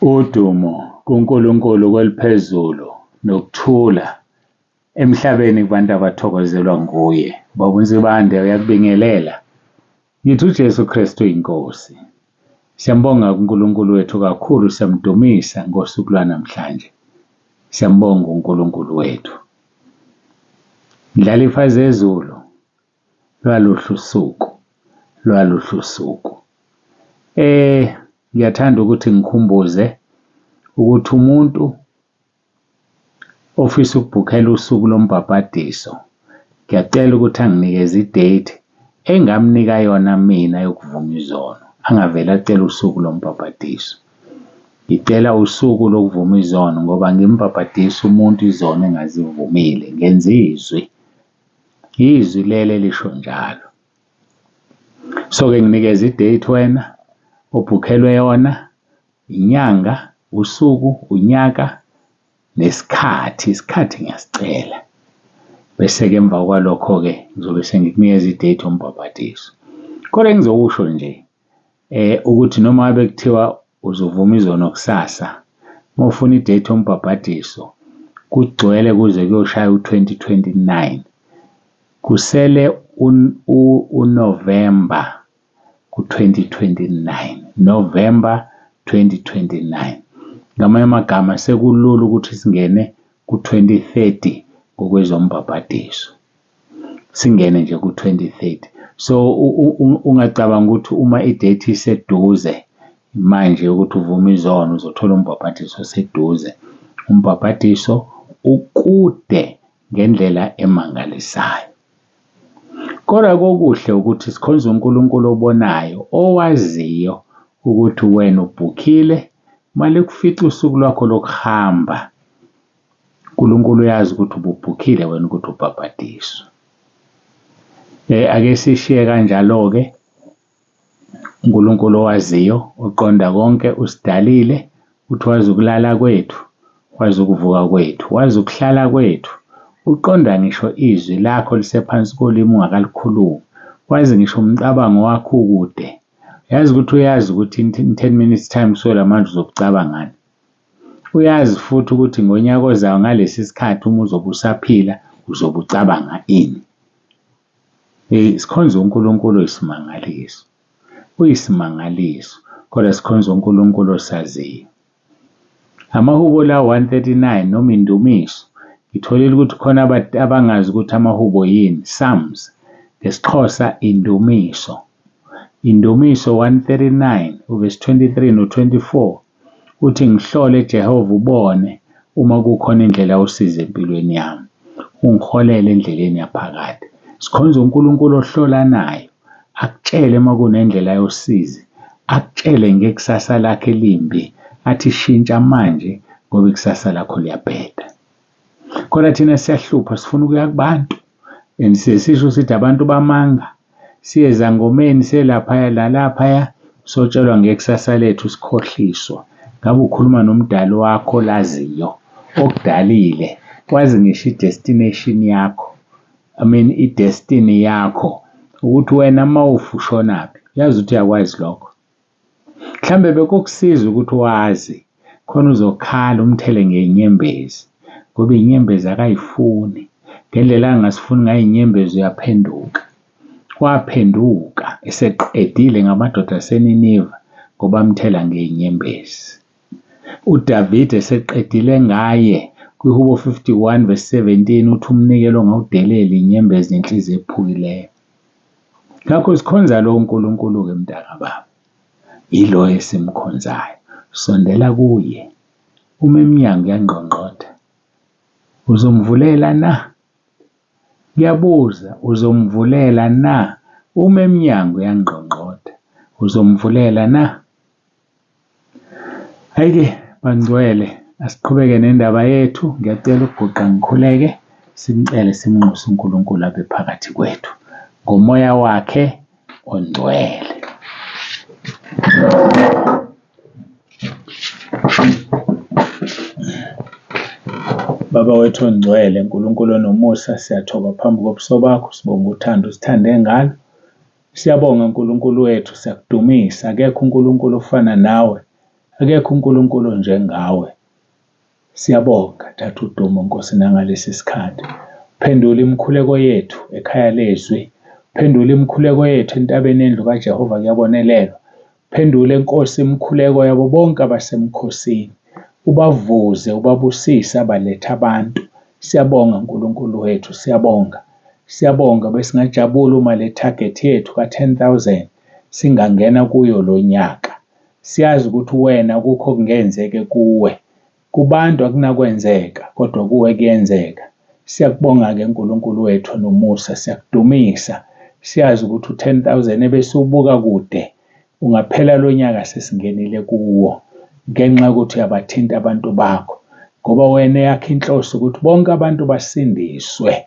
Udumo kuNkulunkulu kweliphezulu nokuthula emhlabeni kubantu abathokozelwa nguye. Baba uNzibande uyakubingelela. Ngithi uJesu Kristu uyinkosi. Siyambonga uNkulunkulu wethu kakhulu, siyamdumisa ngosuku lwanamhlanje. Siyambonga uNkulunkulu wethu. Ndlalifa zezulu lwaluhlu usuku. Ngiyathanda ukuthi ngikhumbuze ukuthi umuntu ofisa ukubhukhela usuku lombhabhadiso, ngiyacela ukuthi anginikeze idate engamnika yona mina yokuvuma izono. Angavele acele usuku lombhabhadiso. Ngicela usuku lokuvuma izono ngoba ngimbhabhadisa umuntu izono engazivumile. Ngenza izwi lele lisho njalo. So-ke nginikeza idate wena obhukhelwe yona, inyanga, usuku, unyaka, nesikhathi. Isikhathi ngiyasicela. Bese-ke emva kwalokho-ke ngizobe sengikunikeza idate yombhabhadiso. Kodwa engizokusho nje ukuthi noma ngabe kuthiwa uzovuma izono kusasa, uma ufuna idate yombhabhadiso kugcwele kuze kuyoshaya u-2029. Kusele uNovember ku-2029. November 2029. Ngamanye amagama sekulula ukuthi singene ku-2030 ngokwezombhabhadiso. Singene nje ku-2030. So ungacabanga ukuthi uma idate iseduze manje ukuthi uvume izono uzothola umbhabhadiso seduze. Umbhabhadiso ukude ngendlela emangalisayo. Kodwa kokuhle ukuthi sikhonza uNkulunkulu obonayo, owaziyo ukuthi wena ubhukhile, mali kufica usuku lwakho lokuhamba. uNkulunkulu uyazi ukuthi ububhukhile wena ukuthi ubhabhadiswe. Ake sishiye kanjalo-ke. uNkulunkulu owaziyo, uqonda konke, usidalile, uthi wazi ukulala kwethu, wazi ukuvuka kwethu, wazi ukuhlala kwethu. Uqonda ngisho izwi lakho lisephansi kolimi ungakalikhulumi. Wazi ngisho umcabango wakho ukude. Uyazi ukuthi in 10 minutes time kusukela manje uzokucabangani. Uyazi futhi ukuthi ngonyaka ozayo ngalesi sikhathi uma uzobe usaphila uzobe ucabanga ini. Sikhonza uNkulunkulu oyisimangaliso. Uyisimangaliso, kodwa sikhonza uNkulunkulu osaziyo. Amahubo la 139 noma indumiso, ngitholile ukuthi khona abangazi ukuthi amahubo yini. Psalms, ngesiXhosa indumiso. Indumiso 139 uverse 23 no-24 uthi ngihlole Jehova ubone uma kukhona indlela yosizo empilweni yami. Ungiholele endleleni yaphakade. Sikhonza uNkulunkulu ohlolanayo. Akutshele uma kunendlela yosizi. Akutshele ngekusasa lakhe elimbi. Athi shintsha manje ngoba ikusasa lakho liyabheda. Kodwa thina siyahlupha, sifuna ukuya kubantu. And sisho sithi abantu bamanga. Siye ezangomeni, siye laphaya lalaphaya, sotshelwa ngekusasa lethu sikhohliswa. Ngabe ukhuluma nomdali wakho laziyo, okudalile, wazi ngisho i-destination yakho. I-destiny yakho ukuthi wena mawufa ushonaphi. Yazi ukuthi uyakwazi lokho. Mhlambe bekukusiza ukuthi wazi khona uzokhala umthele ngeinyembezi ngoba inyembezi akayifuni. Ngendlela angasifuni ngayo inyembezi uyaphenduka. Waphenduka eseqedile ngamadoda aseNiniva ngoba amthela ngeinyembezi. uDavid eseqedile ngaye kwiHubo 51 verse 17 uthi umnikelo ngawudeleli inyembezi nenhliziyo ephukileyo. Ngakho sikhonza lo uNkulunkulu-ke mntaka baba. Yilo esimkhonzayo. Sondela kuye. Uma eminyango yangqongqotha, uzomvulela na? Ngiyabuza, uzomvulela na? Uma eminyango yangqongqotha, uzomvulela na? Hayike bangcwele, asiqhubeke nendaba yethu. Ngiyacela ukuguqa ngikhuleke, simcele simnxuse uNkulunkulu abe phakathi kwethu ngomoya wakhe ongcwele. Baba wethu ongcwele, uNkulunkulu onomusa, siyathoba phambi kobuso bakho, sibonga uthando sithande ngalo. Siyabonga uNkulunkulu wethu, siyakudumisa. Akekho uNkulunkulu ofana nawe. Akekho uNkulunkulu njengawe. Siyabonga Tata uDumo Nkosi nangalesi sikhathi. Phendula imikhuleko yethu ekhaya lezwi. Phendula imikhuleko yethu entabeni endlu kaJehova kuyabonelelwa. Phendule Nkosi imikhuleko yabo bonke abasemkhosini. Ubavuze, ubabusise abaletha abantu. Siyabonga Nkulunkulu wethu, siyabonga. Siyabonga besingajabula uma le target yethu ka-10,000 singangena kuyo lo nyaka. Siyazi ukuthi wena kukho okungenzeke kuwe. Kubantu akunakwenzeka, kodwa kuwe kuyenzeka. Siyakubonga-ke Nkulunkulu wethu nomusa, siyakudumisa. Siyazi ukuthi u-10,000 ebesiwubuka kude, ungaphela lo nyaka sesingenile kuwo. Ngenxa yokuthi uyabathinta abantu bakho. Ngoba wena yakho inhloso ukuthi bonke abantu basindiswe,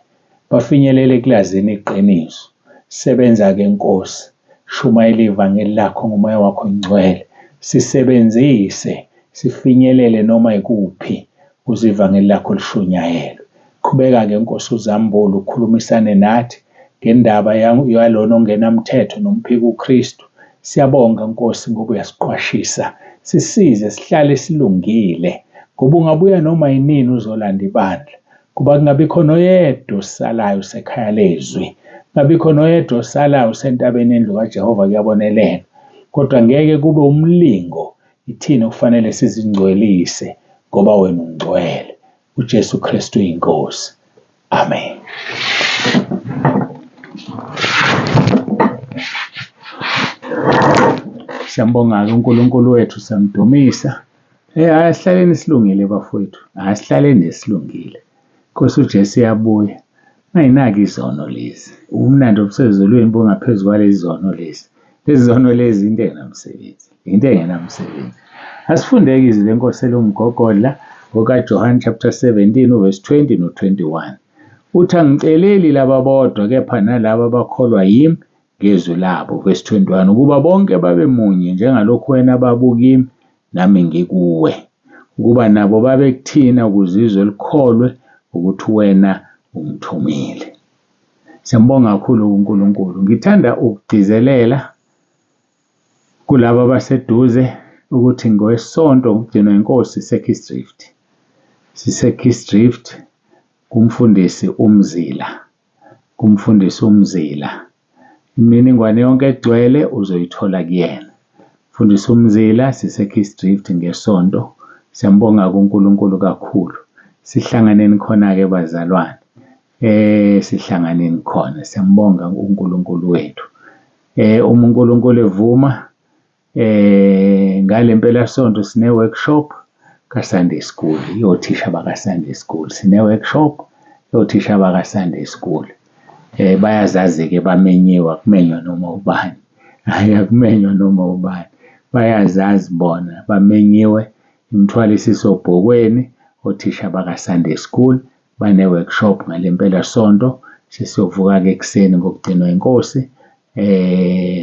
bafinyelele ekulazini iqiniso. Sebenza-ke Nkosi, shumayela ivangeli lakho ngomoya wakho ongcwele. Sisebenzise, sifinyelele noma ikuphi ukuze ivangeli lakho lishunyayelwe. Qhubeka-ke Nkosi uzambule ukhulumisane nathi ngendaba yalona ongenamthetho nomphika uKristu. Siyabonga Nkosi ngoba uyasiqwashisa. Sisize sihlale silungile ngoba ungabuya noma yinini uzolanda ibandla. Kuba kungabi khona oyedwa osalayo sekhaya lezwi. Kungabi khona oyedwa osalayo sentabeni endlu kaJehova kuyabonelela. Kodwa ngeke kube umlingo ithina okufanele sizingcwelise ngoba wena ungcwele. uJesu Kristu inkosi. Amen. Siyambonga-ke uNkulunkulu wethu, siyamdumisa. Asihlaleni silungile bafowethu, asihlaleni silungile. Nkosi uJesu uyabuya. Ungayinaki izono lezi. Ubumnandi obusezulwini bungaphezu kwalezi zono lezi. Lezi zono lezi into engenamsebenzi. Into engenamsebenzi. Asifundeke izwi lenkosi elingumgogodla ngokaJohane chapter 17 verse 20 no-21. Uthi angiceleli laba bodwa kepha nalabo abakholwa yimi ngezwi labo. Verse 21. Ukuba bonke babe munye njengalokhu wena babukimi nami ngikuwe. Ukuba nabo babe kuthina ukuze izwe likholwe ukuthi wena ungithumile. Siyambonga kakhulu uNkulunkulu. Ngithanda ukugcizelela kulabo abaseduze ukuthi ngowesonto ngokugcinwa inkosi iseKeysdrift. SiseKeysdrift kumfundisi uMzila. Kumfundisi uMzila. Imininingwane yonke egcwele uzoyithola kuyena. Mfundisi uMzila siseKeysdrift ngesonto. Siyambonga kuNkulunkulu kakhulu. Sihlanganeni khona-ke bazalwane. Sihlanganeni khona. Siyambonga uNkulunkulu wethu. Uma uNkulunkulu evuma ngale mpelasonto sine workshop ka-Sunday School. Yothisha baka-Sunday School. Sine workshop yothisha baka-Sunday School. Bayazazi-ke bamenyiwe, akumenywa noma ubani. Akumenywa noma ubani. Bayazazi bona bamenyiwe. Imithwalo isisobhokweni. Othisha baka-Sunday School bane-workshop ngale mpelasonto. Siyovuka-ke ekuseni ngokugcinwa inkosi.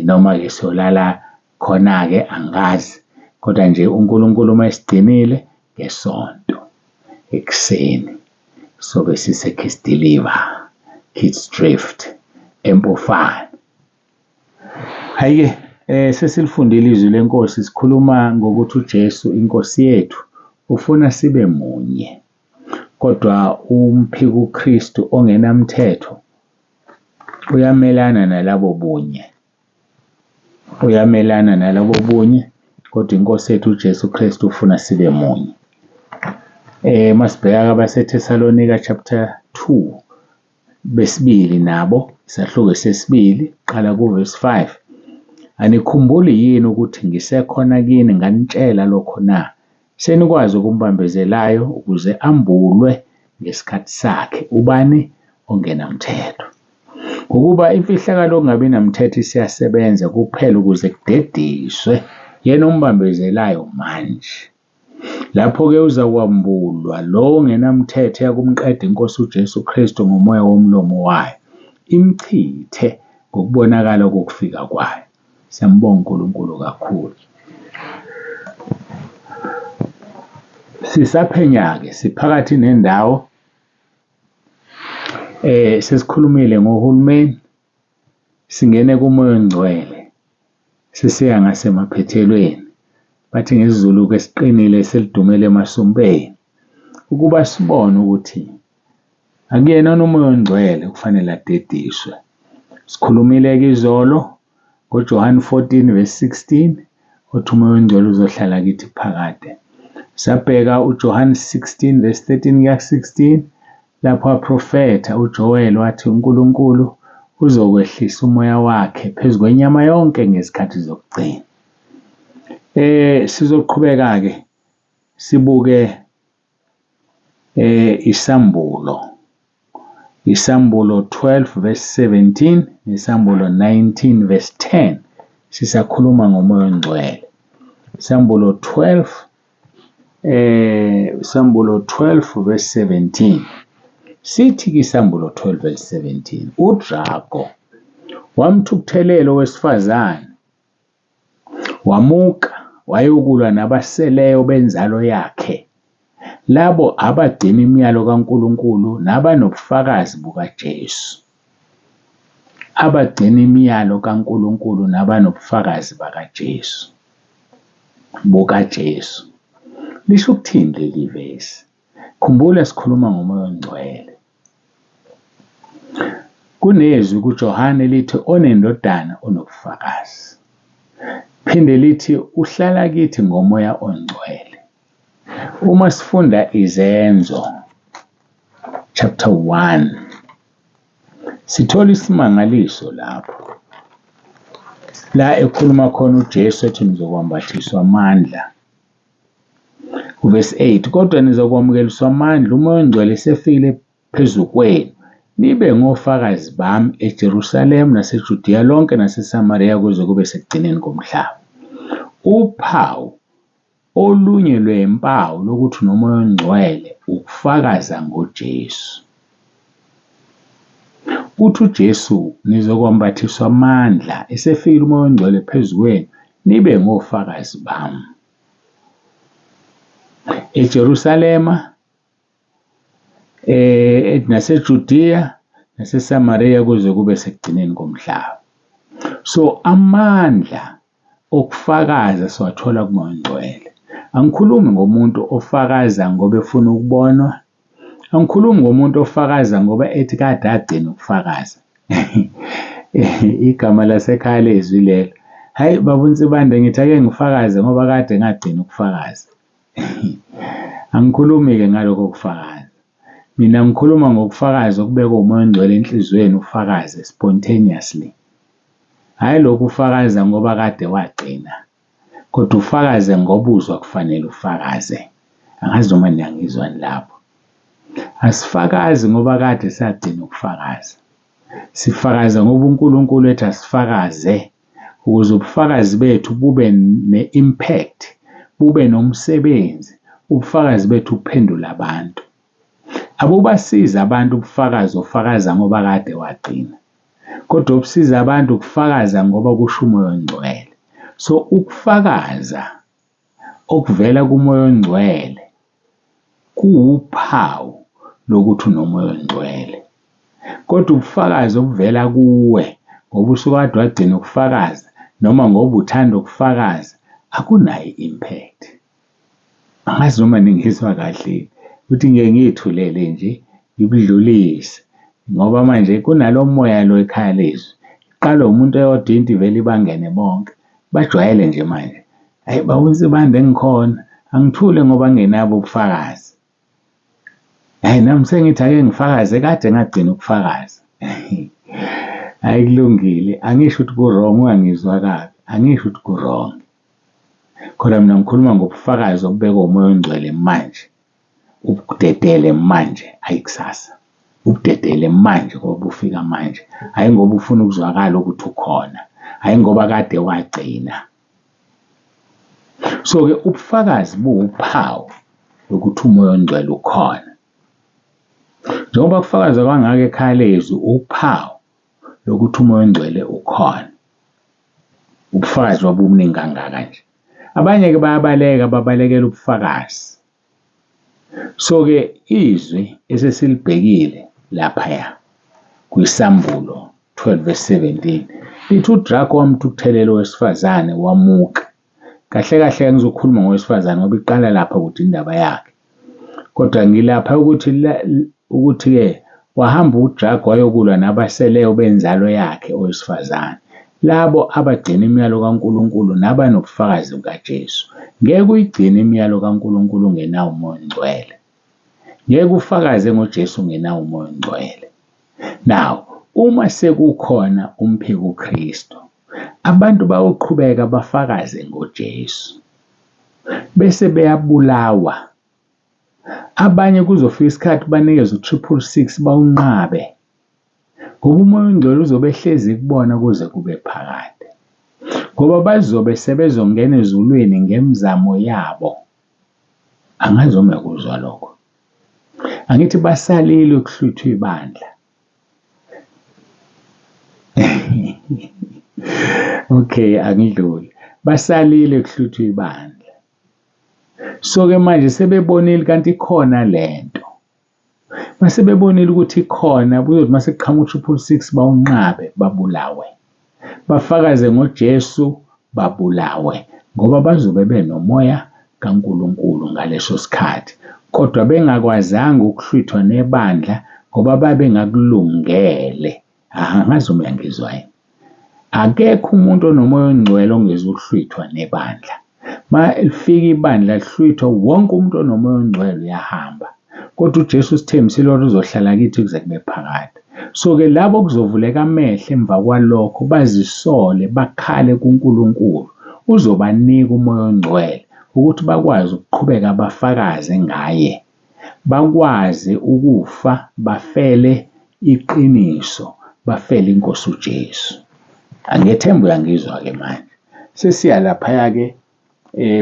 Noma-ke siyolala khona-ke angazi. Kodwa nje uNkulunkulu uma esigcinile ngesonto ekuseni sobe siseKeysdeliver, Keysdrift, Empofane. Hayi-ke sesilifundile izwi lenkosi, sikhuluma ngokuthi uJesu inkosi yethu ufuna sibe munye. Kodwa umphika uKristu ongenamthetho uyamelana nalabo bunye. Uyamelana nalabo bunye, kodwa inkosi yethu uJesu Kristu ufuna sibe munye. Masibheka abaseThesalonika chapter 2 besibili nabo isahluko sesibili qala kuverse 5. Anikhumbuli yini ukuthi ngisekhona kini nganitshela lokho na? Senikwazi ukumbambezelayo ukuze ambulwe ngesikhathi sakhe. Ubani ongenamthetho? Ukuba imfihlakalo ongabi namthetho isiyasebenza kuphela ukuze kudediswe yena ombambezelayo manje. Lapho-ke uzakwambulwa lo ongenamthetho yakumqeda inkosi uJesu Kristu ngomoya womlomo wayo, imchithe ngokubonakala kokufika kwayo. Siyambonga uNkulunkulu kakhulu. Sisaphenya-ke siphakathi nendawo sesikhulumile ngohulumeni, singene kumoya ongcwele, sisiya ngasemaphethelweni. bathi ngesiZulu kwesiqinile selidumele emasumpeni, ukuba sibone ukuthi akuyena umoya ongcwele kufanele adediswe. Sikhulumile-ke izolo ngoJohane 14:16 uthi umoya ongcwele uzohlala kithi phakade. Sabheka uJohane 16:13-16 lapho aprofetha uJoel wathi uNkulunkulu uzokwehlisa umoya wakhe phezu kwenyama yonke ngezikhathi zokugcina. Sizoqhubeka-ke sibuke Isambulo 12:17 neSambulo 19:10 sisakhuluma ngomoya ongcwele. Isambulo 12:17 sithi kwiSambulo 12:17 uDrago wamthukuthelela owesifazane wamuka wayokulwa nabaseleyo benzalo yakhe, labo abagcina imiyalo kaNkulunkulu nabanobufakazi bukaJesu. Abagcina imiyalo kaNkulunkulu nabanobufakazi bukaJesu. Lisho ukuthini leli vesi? Khumbula sikhuluma ngomoya ongcwele. Kunezwi kuJohane lithi onendodana onobufakazi. Phinde lithi uhlala kithi ngomoya ongcwele. Uma sifunda Izenzo chapter 1 sithola isimangaliso lapho. La ekhuluma khona uJesu ethi nizokwambathiswa amandla. Verse 8 kodwa nizokwamukeliswa amandla umoya ongcwele esefikile phezu kwenu. Nibe ngofakazi bami eJerusalema naseJudiya lonke naseSamariya kuze kube sekugcineni komhlaba. Uphawu olunye lwempawu lokuthi unomoya ongcwele ukufakaza ngoJesu. Uthi uJesu nizokwambathiswa amandla esefikile umoya ongcwele phezu kwenu nibe ngofakazi bami. eJerusalema naseJudiya naseSamariya kuze kube sekugcineni komhlaba. So amandla okufakaza siwathola kumoya ongcwele. Angikhulumi ngomuntu ofakaza ngoba efuna ukubonwa. Angikhulumi ngomuntu ofakaza ngoba ethi kade agcina ukufakaza. Igama lasekhaya lezwi lelo. Hayi baba uNsibande ngithi ake ngifakaze ngoba kade ngagcina ukufakaza. Angikhulumi-ke ngalokho kufakaza. Mina ngikhuluma ngokufakaza okubeka umoya ongcwele enhlizweni ufakaze spontaneously. Hayi lokhu ufakaza ngoba kade wagcina. Kodwa ufakaze ngoba uzwa kufanele ufakaze. Angazi noma niyangizwani lapho. Asifakazi ngoba kade sagcina ukufakaza. Sifakaza ngoba uNkulunkulu ethi asifakaze ukuze ubufakazi bethu bube ne-impact, bube nomsebenzi, ubufakazi bethu ukuphendula abantu. Abubasiza abantu ubufakazi ofakaza ngoba kade wagcina. Kodwa ubusiza abantu ukufakaza ngoba kusho umoya ongcwele. So ukufakaza okuvela kumoya ongcwele kuwuphawu lokuthi unomoya ongcwele. Kodwa ubufakazi obuvela kuwe ngoba usuke kade wagcina ukufakaza noma ngoba uthanda ukufakaza akunayo impact. Angazi noma ningizwa kahle ukuthi ngeke ngiyithulele nje ngibudlulise ngoba manje kunalo moya lo ekhaya lezwi. Qala umuntu oyodwa into ivele ibangene bonke. Bajwayele nje manje. Hayi baba uNsibande ngikhona angithule ngoba ngingenabo ubufakazi. Hayi nami sengithi ake ngifakaze kade ngagcina ukufakaza. Hayi kulungile. Angisho ukuthi ku-wrong ungangizwa kabi. Angisho ukuthi ku-wrong. Kodwa mina ngikhuluma ngobufakazi obubeka umoya ongcwele manje. Ubudedele manje hayi kusasa. Ubudedele manje ngoba ufika manje. Hayi ngoba ufuna ukuzwakala ukuthi ukhona. Hayi ngoba kade wagcina. So-ke ubufakazi buwuphawu lokuthi umoya ongcwele ukhona. Njengoba kufakaza kwangaka ekhaya lezwi uphawu lokuthi umoya ongcwele ukhona. Ubufakazi wabubuningi kangaka nje. Abanye-ke babalekela ubufakazi. So-ke izwi esesilibhekile laphaya kwiSambulo 12:17 lithi uDrago wamthukuthelela owesifazane wamuka, Kahle kahle ngizokhuluma ngowesifazane ngoba iqala lapha ukuthi indaba yakhe. Kodwa ngilapha ukuthi-ke wahamba uJagu wayokulwa nabaseleyo benzalo yakhe owesifazane. Labo abagcina imiyalo kaNkulunkulu nabanobufakazi bukaJesu. Ngeke uyigcine imiyalo kaNkulunkulu ungenawo umoya ongcwele. Ngeke ufakaze ngoJesu ungenawo umoya ongcwele. Now, uma sekukhona umphiko uKristu, abantu bayoqhubeka bafakaze ngoJesu bese beyabulawa. Abanye kuzofika isikhathi banikezwe u666 bawunqabe ngoba umoya ongcwele uzobe ehlezi kubona kuze kube phakade, ngoba bazobe sebezongena ezulwini ngemizamo yabo. Angazi uma kuzwa lokho. Angithi basalile ukuhluthwa ibandla. Okay, angidluli. Basalile kuhluthwa ibandla. So-ke manje sebebonile kanti ikhona lento. Mase bebonile ukuthi ikhona, kuzothi mase kuqhamuka u666 bawunqabe babulawe. Bafakaze ngoJesu babulawe ngoba bazobe benomoya kaNkulunkulu ngaleso sikhathi. Kodwa bengakwazanga ukuhlwithwa nebandla ngoba babengakulungele. Angazi uma uyangizwa yini. Akekho umuntu onomoya ongcwele ongezukuhlwithwa nebandla. Ma lifika ibandla lihlwithwa, wonke umuntu onomoya ongcwele uyahamba. Kodwa uJesu usithembisile ukuthi uzohlala kithi kuze kube phakade. So-ke labo kuzovuleka amehlo emva kwalokho bazisole bakhale kuNkulunkulu. Uzobanika umoya ongcwele ukuthi bakwazi ukuqhubeka bafakaze ngaye. Bakwazi ukufa bafele iqiniso, bafele iNkosi uJesu. Angethemba uyangizwa-ke manje. Sesiya laphaya-ke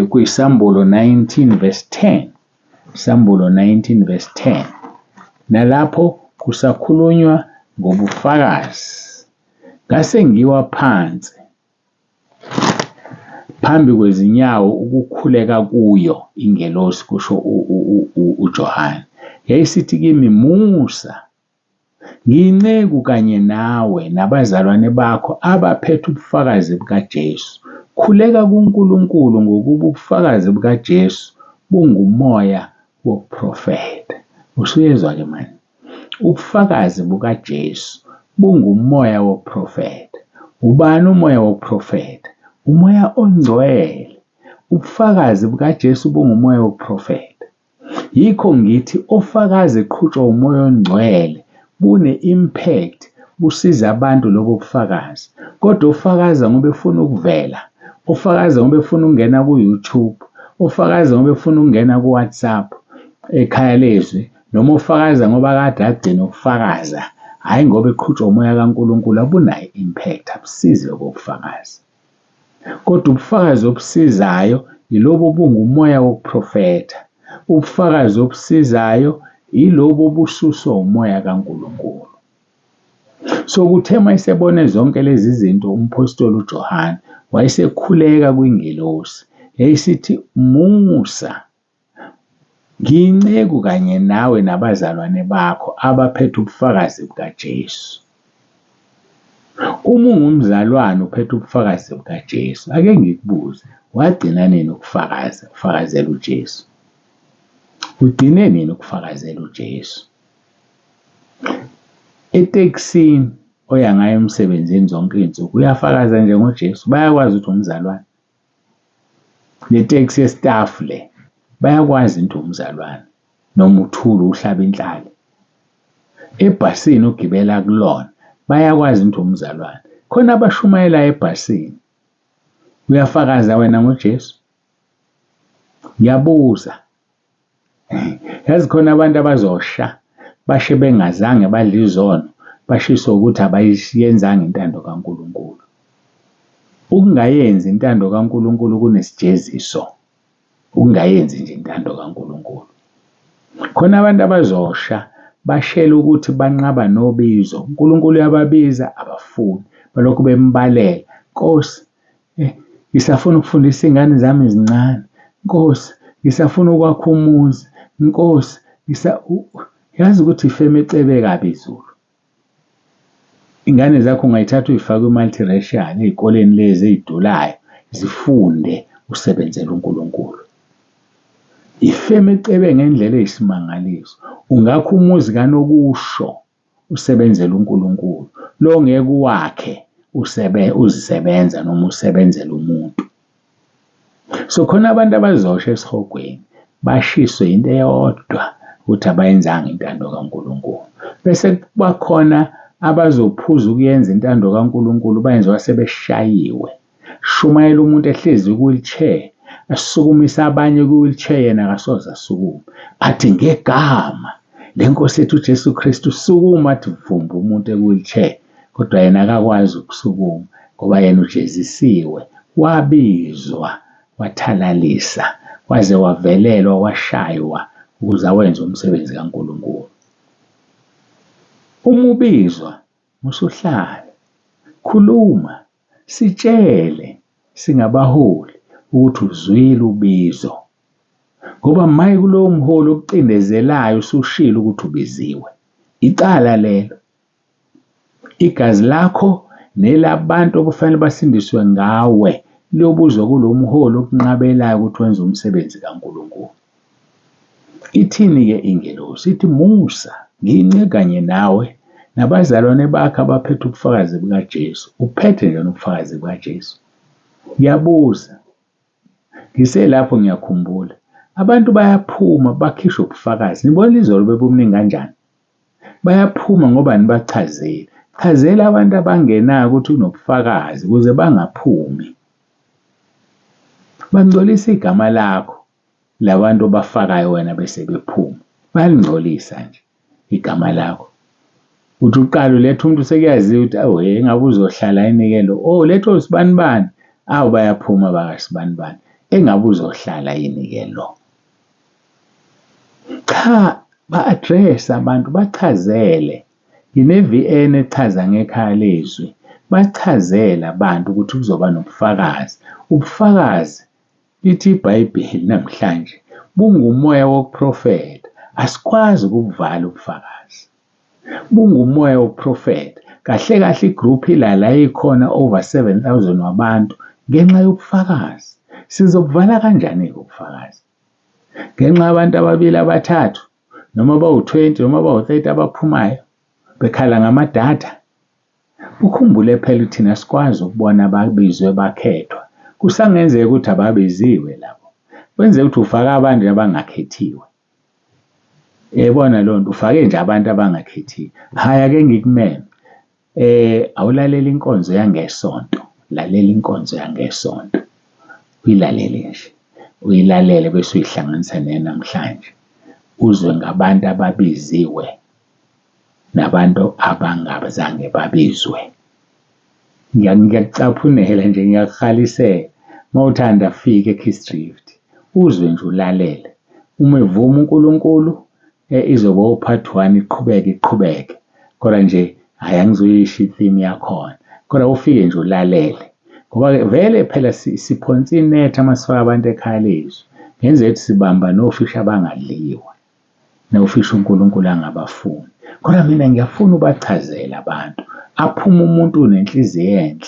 kwiSambulo 19 verse 10. Isambulo 19 verse 10. Nalapho kusakhulunywa ngobufakazi. Ngase ngiwa phansi phambi kwezinyawo ukukhuleka kuyo ingelosi, kusho uJohane. Yayisithi kimi, Musa, ngiyinceku kanye nawe nabazalwane bakho abaphethe ubufakazi bukaJesu. Khuleka kuNkulunkulu ngokuba ubufakazi bukaJesu bungumoya wokuprofetha. Usuyezwa-ke manje? Ubufakazi bukaJesu bungumoya wokuprofetha. Ubani umoya wokuprofetha? Umoya ongcwele. Ubufakazi bukaJesu bungumoya wokuprofetha. Yikho ngithi ofakazi eqhutshwa umoya ongcwele bune-impact, busiza abantu lobo bufakazi. Kodwa ofakaza ngoba efuna ukuvela, ofakaza ngoba efuna ukungena ku-YouTube, ofakaza ngoba efuna ukungena ku-WhatsApp ekhaya lezwi, noma ofakaza ngoba kade agcina ukufakaza, hhayi ngoba eqhutshwa umoya kaNkulunkulu, abunayo i-impact, abusizi lobo bufakazi. Kodwa ubufakazi obusizayo yilobo bungumoya wokuprofetha. Ubufakazi obusizayo yilobo obususwa umoya kaNkulunkulu. So kuthe mayesebone zonke lezi zinto, umpostoli uJohane wayesekhuleka kwingelosi. Yayisithi, Musa, ngiyinceku kanye nawe nabazalwane bakho abaphethe ubufakazi bukaJesu. Uma ungumzalwane uphethe ubufakazi bukaJesu, ake ngikubuze, wagcina nini ukufakaza, ukufakazela uJesu? Ugcine nini ukufakazela uJesu? Etekisini oya ngayo emsebenzini zonke iy'nsuku uyafakaza nje ngoJesu? Bayakwazi ukuthi umzalwane? Neteksi yestaff le, bayakwazi into umzalwane noma uthula uhlaba inhlali? Ebhasini ugibela kulona, bayakwazi into umzalwane? Khona abashumayela ebhasini, uyafakaza wena ngoJesu? Ngiyabuza. Yazi khona abantu abazosha bashe bengazange badla izono, bashiswa ukuthi abayenzanga intando kaNkulunkulu. Ukungayenzi intando kaNkulunkulu kunesijeziso. Ukungayenzi nje intando kaNkulunkulu. Khona abantu abazosha bashela ukuthi banqaba nobizo. uNkulunkulu uyababiza, abafuni. Balokhu bembalela. Nkosi, ngisafuna ukufundisa iy'ngane zami ezincane. Nkosi, ngisafuna ukwakha umuzi. Nkosi, yazi ukuthi ifeme ecebe kabi izulu. Ingane zakho ungayithatha uyifake kwi-multiracial ey'koleni lezi ey'dulayo zifunde usebenzele uNkulunkulu. Ifeme ecebe ngendlela eyisimangaliso. Ungakho umuzi kaNokusho usebenzele uNkulunkulu. Lo ngeke uwakhe uzisebenza noma usebenzele umuntu. So khona abantu abazosha esihogweni bashiswe into eyodwa ukuthi abayenzanga intando kaNkulunkulu. Bese bakhona abazophuza ukuyenza intando kaNkulunkulu bayenziwa sebeshayiwe. Shumayela umuntu ehlezi ku-wheelchair, asukumise abanye ku-wheelchair yena akasoze asukume. Athi ngegama leNkosi yethu uJesu Kristu sukuma, athi vumba umuntu eku-wheelchair. Kodwa yena akakwazi ukusukuma ngoba yena ujezisiwe, wabizwa, wathalalisa, waze wavelelwa, washaywa ukuze awenze umsebenzi kaNkulunkulu. Uma ubizwa, musuhlale, khuluma, sitshele singabaholi ukuthi uzwile ubizo. Ngoba maye kulowo mholi okucindezelayo usushilo ukuthi ubiziwe. Icala lelo. Igazi lakho nelabantu okufanele basindiswe ngawe liyobuzwa kulo mholi okunqabelayo ukuthi wenze umsebenzi kaNkulunkulu. Ithini-ke ingelosi? Ithi musa, ngince kanye nawe nabazalwane bakho abaphethe ubufakazi bukaJesu. Uphethe njani ubufakazi bukaJesu? Ngiyabuza. Ngiselapho ngiyakhumbula. Abantu bayaphuma bakhishwe ubufakazi. Nibona izolo bebuningi kanjani? Bayaphuma ngoba nibachazeli. Chazela abantu abangenayo ukuthi unobufakazi ukuze bangaphumi. Bangcolisa igama lakho labantu obafakayo wena bese bephuma. Bayalingcolisa nje igama lakho. Uthi uqala uletha umuntu sekuyaziwa ukuthi engabe uzohlala inikelo. Letho sibani bani? Bayaphuma bakasibani bani. Engabe uzohlala inikelo. Cha, ba-address abantu, bachazele. Ngine-VN echaza ngekhaya lezwi. Bachazele abantu ukuthi kuzoba nobufakazi. Ubufakazi, lithi iBhayibheli namhlanje, bungumoya wokuprofetha. Asikwazi ukubuvala ubufakazi. Bungumoya wokuprofetha. Kahle kahle igroup ilala ikhona over 7,000 wabantu ngenxa yobufakazi. Sizobuvala kanjani-ke ubufakazi? Ngenxa yabantu ababili abathathu noma bawu-20 noma bawu-30 abaphumayo bekhala ngamadatha. Ukhumbule phela thina sikwazi ukubona ababizwe bakhethwa. Kusangenzeka ukuthi ababiziwe labo. Kwenzeka ukuthi ufake abantu abangakhethiwe. Yebona lo nto, ufake nje abantu abangakhethiwe. Ake ngikumeme. Awulalela inkonzo yangesonto. Lalela inkonzo yangesonto. Uyilalele nje. Uyilalele bese uyihlanganisa nenamhlanje. Uzwe ngabantu ababiziwe nabantu abangazange babizwe. Ngiyakucaphunela nje, ngiyakuhalisela. Mawuthanda fika eKeysdrift, uzwe nje ulalele. Uma evuma uNkulunkulu izoba u-part 1 iqhubeke. Kodwa nje angizoyisho i-theme yakhona. Kodwa ufike nje ulalele. Ngoba vele phela siphonsa inetha masifaka abantu ekhaya lezwi. Ngenzeka ukuthi sibamba nofishi abangadliwa. Nofishi uNkulunkulu angabafuni. Kodwa mina ngiyafuna ubachazela abantu. Aphuma umuntu unenhliziyo enhle.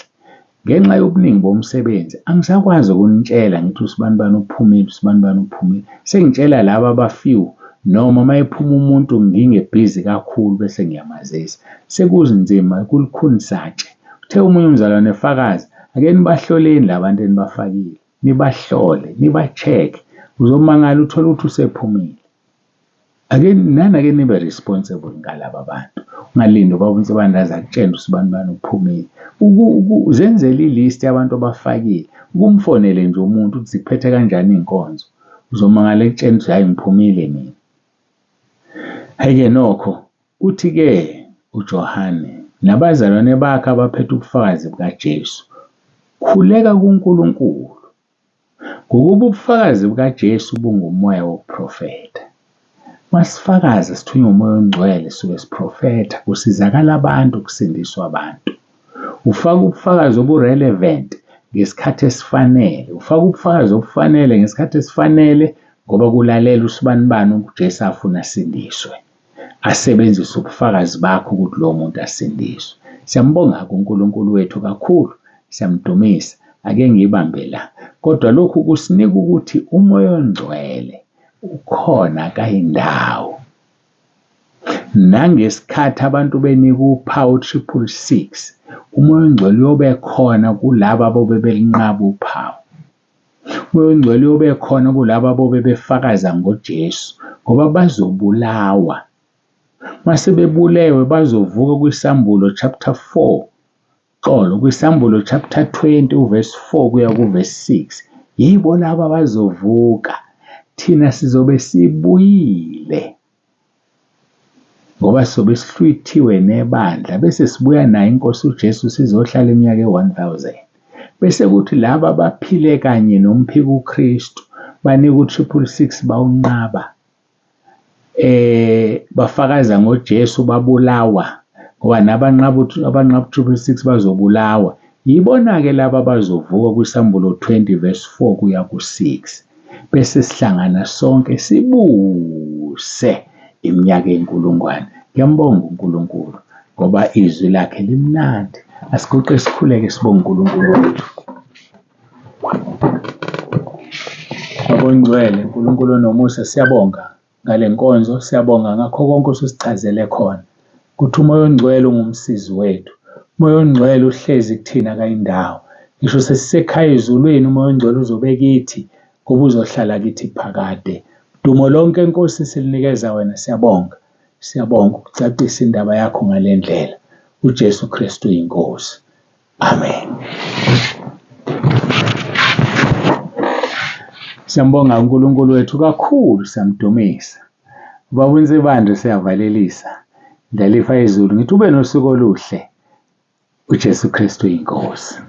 Ngenxa yobuningi bomsebenzi angisakwazi ukunitshela ngithi usibani bani uphumile, usibani bani uphumile. Sengitshela laba abafiwe noma mayephuma umuntu ngingebhizi kakhulu bese ngiyamazisa. Sekunzima kulukhuni satshe. Uthe omunye umzalwane efakazi, ake nibahloleni labantu enibafakile. Nibahlole, niba-check. Uzomangala uthole ukuthi usephumile. Ake nibe responsible ngalaba bantu. Ungalindi ubaba uNsibandazi akutshela usibani bani uphumile. Uzenzele ilist yabantu abafakile. Ukumfonele nje umuntu ukuthi ziphethe kanjani inkonzo. Uzomangala ekutshela ukuthi hayi ngiphumile mina. Heke nokho uthi-ke uJohane nabazalwane bakhe abaphethe ubufakazi bukaJesu, khuleka kuNkulunkulu. Ngokuba ubufakazi bukaJesu bungumoya wokuprofetha. Masifakaza sithunywe umoya ongcwele suke siprofetha, kusizakala abantu, kusindiswa abantu. Ufaka ubufakazi obu-relevant ngesikhathi esifanele. Ufaka ubufakazi obufanele ngesikhathi esifanele ngoba kulalela usibani bani uJesu afuna asindiswe. Asebenzise ubufakazi bakho ukuthi lowo muntu asindiswe. Siyambonga uNkulunkulu wethu kakhulu. Siyamdumisa. ake ngiyibambe la. Kodwa lokhu kusinika ukuthi umoya ongcwele ukhona kayindawo. Nangesikhathi abantu benika uphawu 666, umoya ongcwele uyobe khona kulabo abobe belinqaba uphawu. Umoya ongcwele uyobe khona kulabo abobe befakaza ngoJesu ngoba bazobulawa. Mase bebulewe bazovuka kwisambulo chapter 4. Xolo kwisambulo chapter 20 uverse 4 kuya kuverse 6. Yibo laba bazovuka. Thina sizobe sibuyile ngoba sizobe sihlwithiwe nebandla bese sibuya naye inkosi uJesu sizohlala iminyaka e-1000. Bese kuthi laba baphile kanye nomphika uKristu banika u666 bawunqaba. Bafakaza ngoJesu babulawa ngoba nabanqaba u666 bazobulawa. Yibona-ke laba bazovuka kwisambulo 20 verse 4 kuya ku6. Bese sihlangana sonke sibuse iminyaka eyinkulungwane. Ngiyambonga uNkulunkulu ngoba izwi lakhe limnandi. Asiguqe sikhuleke sibonge uNkulunkulu wethu. Baba ongcwele, uNkulunkulu onomusa, siyabonga ngale nkonzo, siyabonga ngakho konke osisichazele khona. Kuthi umoya ongcwele ungumsizi wethu. Umoya ongcwele uhlezi kuthina kayindawo. Ngisho sesisekhaya ezulwini umoya ongcwele uzobe kithi ngoba uzohlala kithi phakade. Dumo lonke Nkosi silinikeza wena, siyabonga. Siyabonga ukucacisa indaba yakho ngale ndlela. uJesu Kristu inkosi. Amen. Siyambonga uNkulunkulu wethu kakhulu, siyamdumisa. Ubaba uNsibande siyavalelisa. Ndalifa izulu ngithi ube nosuku oluhle. uJesu Kristu inkosi.